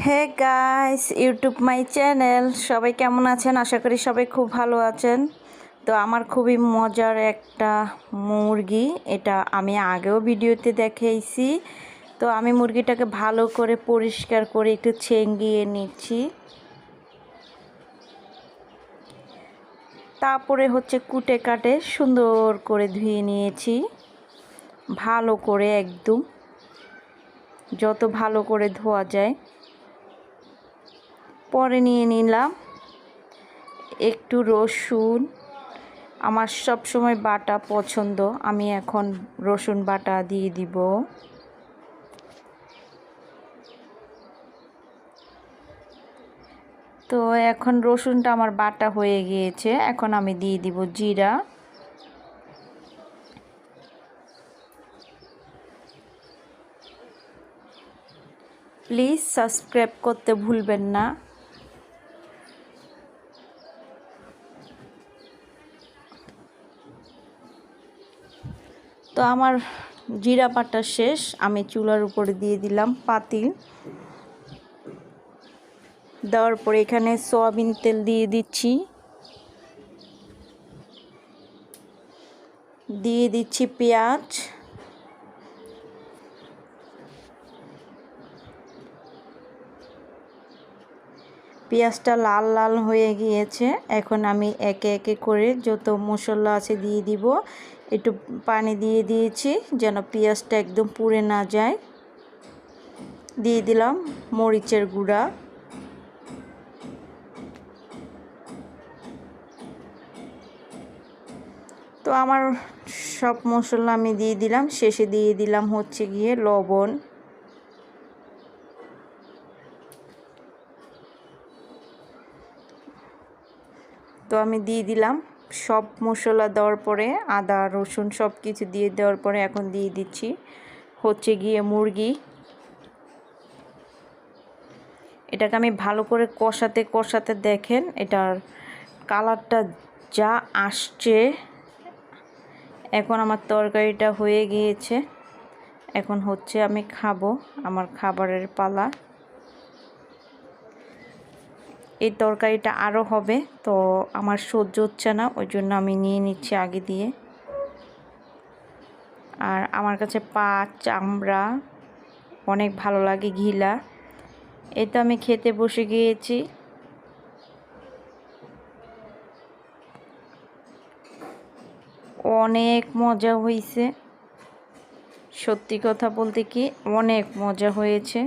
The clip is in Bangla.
Hey guys, YouTube my channel, সবাই কেমন আছেন? আশা করি সবাই খুব ভালো আছেন। তো আমার খুবই মজার একটা মুরগি, এটা আমি আগেও ভিডিওতে দেখিয়েছি। তো আমি মুরগিটাকে ভালো করে পরিষ্কার করে একটু ছেঙ্গিয়ে নিচ্ছি। তারপরে কুটে কাটে সুন্দর করে ধুয়ে নিয়েছি, ভালো করে একদম যত ভালো করে ধোয়া যায়। পরে নিয়ে নিলাম একটু রসুন, আমার সব সময় বাটা পছন্দ, আমি এখন রসুন বাটা দিয়ে দিব। তো এখন রসুনটা আমার বাটা হয়ে গিয়েছে, এখন আমি দিয়ে দিব জিরা। প্লিজ সাবস্ক্রাইব করতে ভুলবেন না। তো আমার জিরা বাটা শেষ, আমি চুলার উপরে দিয়ে দিলাম পাতিল। দেওয়ার পরে এখানে সয়াবিন তেল দিয়ে দিচ্ছি, দিয়ে দিচ্ছি পেঁয়াজ, পেঁয়াজটা লাল লাল হয়ে গিয়েছে। এখন আমি একে একে করে যত মশলা আছে দিয়ে দিব। একটু পানি দিয়ে দিয়েছি যেন পেঁয়াজটা একদম পুড়ে না যায়। দিয়ে দিলাম মরিচের গুঁড়া, তো আমার সব মশলা আমি দিয়ে দিলাম। শেষে দিয়ে দিলাম গিয়ে লবণ। তো আমি দিয়ে দিলাম সব মশলা দেওয়ার পরে, আদা রসুন সব কিছু দিয়ে দেওয়ার পরে এখন দিয়ে দিচ্ছি গিয়ে মুরগি। এটাকে আমি ভালো করে কষাতে কষাতে দেখেন এটার কালারটা যা আসছে। এখন আমার তরকারিটা হয়ে গিয়েছে, এখন আমি খাবো, আমার খাবারের পালা। এই তরকারিটা আরও হবে, তো আমার সহ্য হচ্ছে না, ওই জন্য আমি নিয়ে নিচ্ছি আগে দিয়ে। আর আমার কাছে পা চামড়া অনেক ভালো লাগে, ঘিলা। এই তো আমি খেতে বসে গিয়েছি। অনেক মজা হয়েছে, সত্যি কথা বলতে কি অনেক মজা হয়েছে।